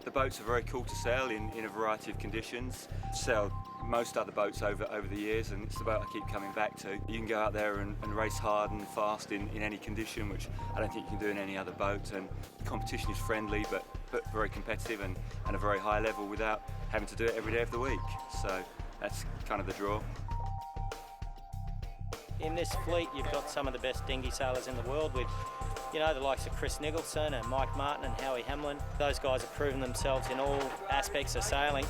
The boats are very cool to sail in a variety of conditions. Sailed most other boats over the years, and it's the boat I keep coming back to. You can go out there and race hard and fast in any condition, which I don't think you can do in any other boat. And the competition is friendly but very competitive and a very high level without having to do it every day of the week. So that's kind of the draw. In this fleet, you've got some of the best dinghy sailors in the world with, you know, the likes of Chris Nicholson and Mike Martin and Howie Hamlin. Those guys have proven themselves in all aspects of sailing.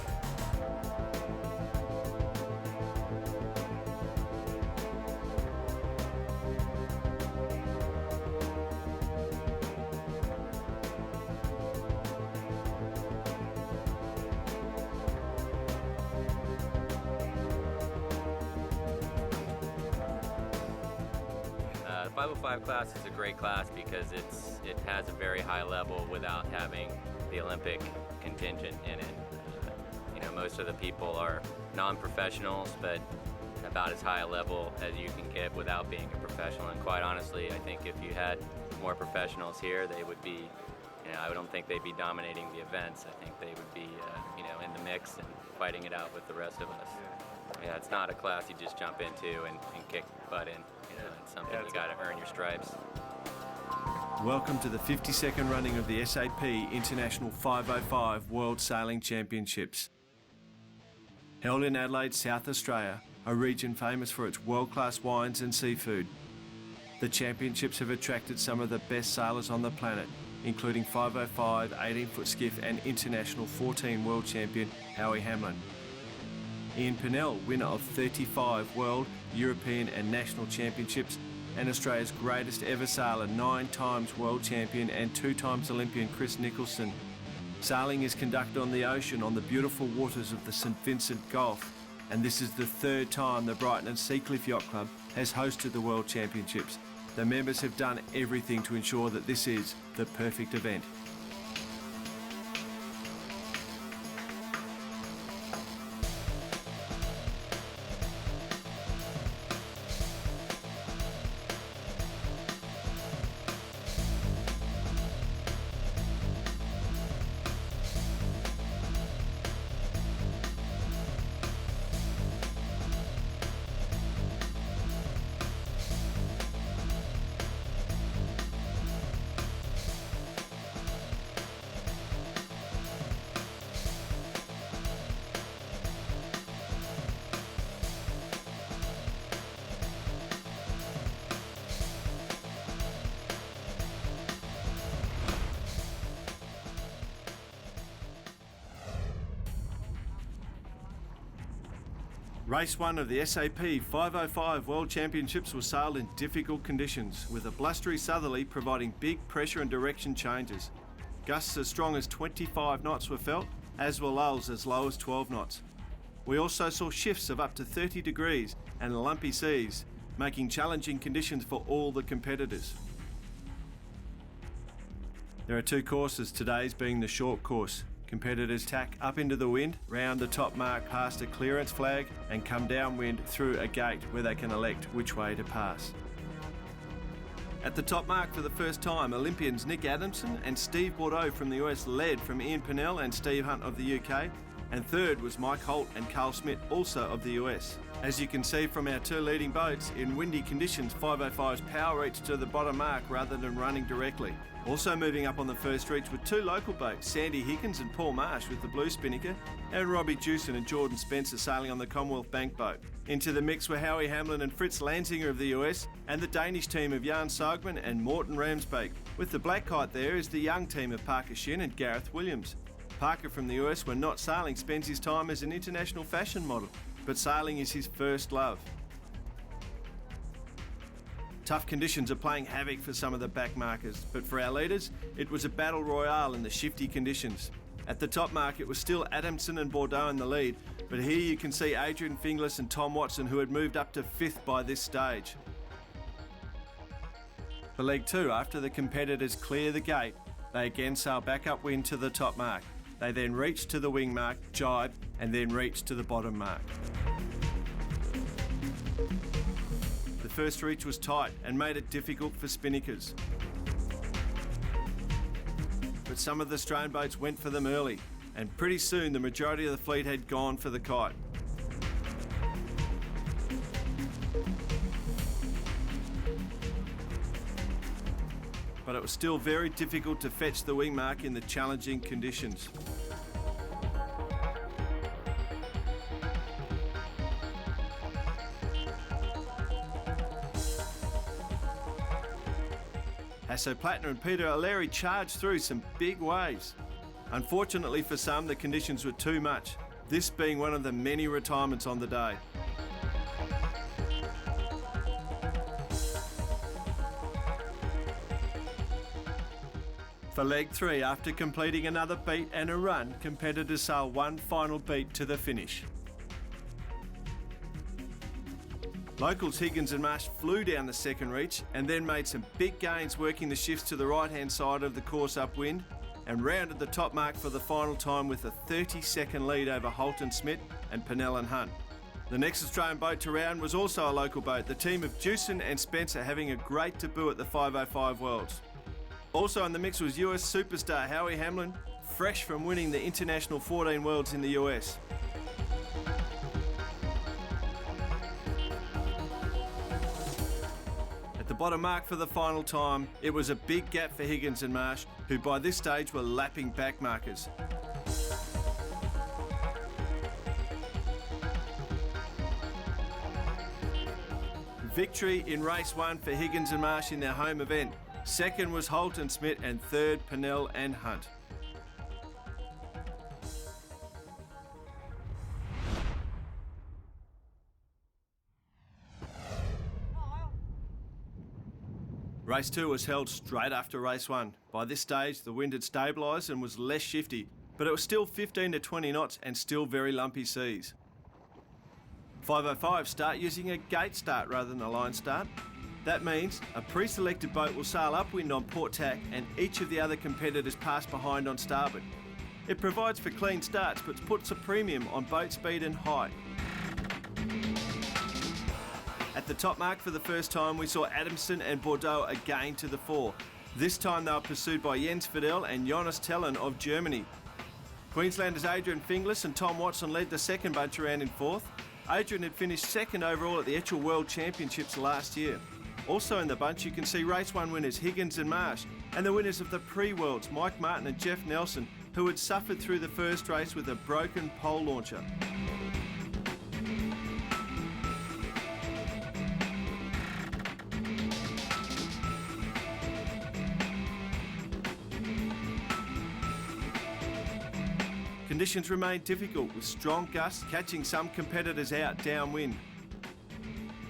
The 505 class is a great class because it has a very high level without having the Olympic contingent in it. You know, most of the people are non-professionals, but about as high a level as you can get without being a professional. And quite honestly, I think if you had more professionals here, they would be, you know, I don't think they'd be dominating the events. I think they would be, you know, in the mix and fighting it out with the rest of us. Yeah, it's not a class you just jump into and kick butt in. You know, it's something you got to earn your stripes. Welcome to the 52nd running of the SAP International 505 World Sailing Championships. Held in Adelaide, South Australia, a region famous for its world-class wines and seafood. The championships have attracted some of the best sailors on the planet, including 505, 18-foot skiff and international 14 world champion Howie Hamlin. Ian Pennell, winner of 35 world, European and national championships, and Australia's greatest ever sailor, 9 times world champion and 2 times Olympian Chris Nicholson. Sailing is conducted on the ocean on the beautiful waters of the St Vincent Gulf, and this is the 3rd time the Brighton and Seacliff Yacht Club has hosted the World Championships. The members have done everything to ensure that this is the perfect event. Race 1 of the SAP 505 World Championships was sailed in difficult conditions, with a blustery southerly providing big pressure and direction changes. Gusts as strong as 25 knots were felt, as were lulls as low as 12 knots. We also saw shifts of up to 30 degrees and lumpy seas, making challenging conditions for all the competitors. There are 2 courses, today's being the short course. Competitors tack up into the wind, round the top mark past a clearance flag and come downwind through a gate where they can elect which way to pass. At the top mark for the first time, Olympians Nick Adamson and Steve Bordeaux from the US led from Ian Pennell and Steve Hunt of the UK, and third was Mike Holt and Carl Smith, also of the US. As you can see from our 2 leading boats, in windy conditions 505's power reached to the bottom mark rather than running directly. Also moving up on the first reach were 2 local boats, Sandy Higgins and Paul Marsh with the Blue Spinnaker, and Robbie Jewson and Jordan Spencer sailing on the Commonwealth Bank boat. Into the mix were Howie Hamlin and Fritz Lanzinger of the US, and the Danish team of Jan Sogman and Morten Ramsbæk. With the black kite there is the young team of Parker Shin and Gareth Williams. Parker from the US, when not sailing, spends his time as an international fashion model, but sailing is his first love. Tough conditions are playing havoc for some of the backmarkers, but for our leaders, it was a battle royale in the shifty conditions. At the top mark, it was still Adamson and Bordeaux in the lead, but here you can see Adrian Finglas and Tom Watson, who had moved up to 5th by this stage. For leg 2, after the competitors clear the gate, they again sail back upwind to the top mark. They then reach to the wing mark, jibe, and then reach to the bottom mark. The first reach was tight and made it difficult for spinnakers. But some of the Australian boats went for them early, and pretty soon the majority of the fleet had gone for the kite. But it was still very difficult to fetch the wing mark in the challenging conditions. Hasso Plattner and Peter O'Leary charged through some big waves. Unfortunately for some, the conditions were too much, this being one of the many retirements on the day. For leg 3, after completing another beat and a run, competitors sailed one final beat to the finish. Locals Higgins and Marsh flew down the second reach and then made some big gains working the shifts to the right-hand side of the course upwind and rounded the top mark for the final time with a 30-second lead over Holt and Smith and Pennell and Hunt. The next Australian boat to round was also a local boat, the team of Jewson and Spencer having a great debut at the 505 Worlds. Also in the mix was US superstar Howie Hamlin, fresh from winning the International 14 Worlds in the US. At the bottom mark for the final time, it was a big gap for Higgins and Marsh, who by this stage were lapping back markers. Victory in race 1 for Higgins and Marsh in their home event. Second was Holt and Smith and third Pennell and Hunt. Race 2 was held straight after race 1. By this stage the wind had stabilised and was less shifty, but it was still 15 to 20 knots and still very lumpy seas. 505 start using a gate start rather than a line start. That means a pre-selected boat will sail upwind on port tack and each of the other competitors pass behind on starboard. It provides for clean starts but puts a premium on boat speed and height. At the top mark for the first time we saw Adamson and Bordeaux again to the fore. This time they were pursued by Jens Fidel and Jonas Tellen of Germany. Queenslanders Adrian Finglas and Tom Watson led the second bunch around in fourth. Adrian had finished second overall at the Etchell World Championships last year. Also in the bunch you can see race 1 winners Higgins and Marsh and the winners of the PreWorlds Mike Martin and Jeff Nelson, who had suffered through the first race with a broken pole launcher. Conditions remained difficult with strong gusts catching some competitors out downwind.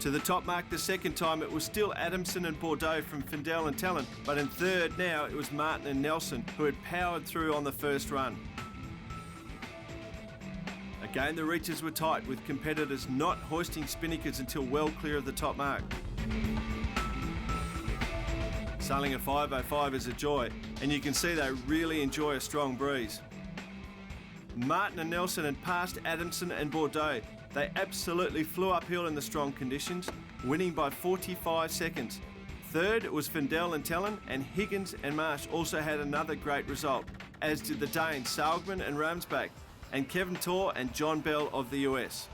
To the top mark the second time it was still Adamson and Bordeaux from Findel and Tellen, but in third now it was Martin and Nelson who had powered through on the first run. Again the reaches were tight with competitors not hoisting spinnakers until well clear of the top mark. Sailing a 505 is a joy and you can see they really enjoy a strong breeze. Martin and Nelson had passed Adamson and Bordeaux. They absolutely flew uphill in the strong conditions, winning by 45 seconds. Third it was Findel and Tellen, and Higgins and Marsh also had another great result, as did the Danes Saugman and Ramsbach, and Kevin Torr and John Bell of the US.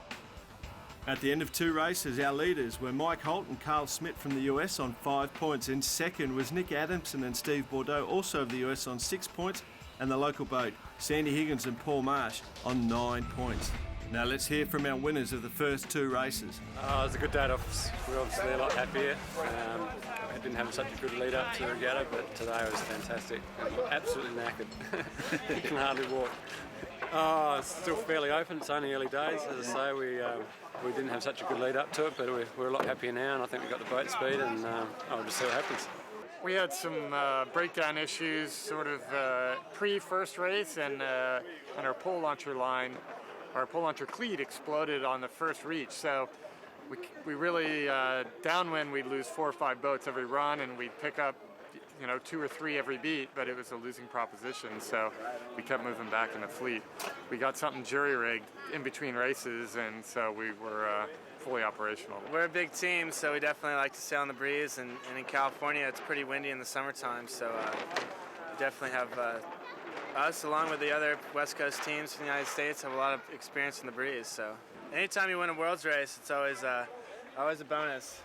At the end of 2 races, our leaders were Mike Holt and Carl Smith from the US on 5 points, and second was Nick Adamson and Steve Bordeaux, also of the US, on 6 points, and the local boat, Sandy Higgins and Paul Marsh, on 9 points. Now let's hear from our winners of the first 2 races. It was a good day off. We're obviously a lot happier. I didn't have such a good lead up to the regatta, but today was fantastic. I'm absolutely knackered. Can hardly walk. It's still fairly open. It's only early days. As I say, we didn't have such a good lead up to it, but we're a lot happier now, and I think we got the boat speed, and I'll just see what happens. We had some breakdown issues sort of pre-first race, and our pole launcher line, our pole launcher cleat exploded on the first reach. So we really, downwind, we'd lose 4 or 5 boats every run, and we'd pick up, 2 or 3 every beat, but it was a losing proposition, so we kept moving back in the fleet. We got something jury-rigged in between races, and so we were fully operational. We're a big team, so we definitely like to sail in the breeze, and in California it's pretty windy in the summertime, so we definitely have us, along with the other West Coast teams in the United States, have a lot of experience in the breeze. So anytime you win a Worlds race, it's always a bonus.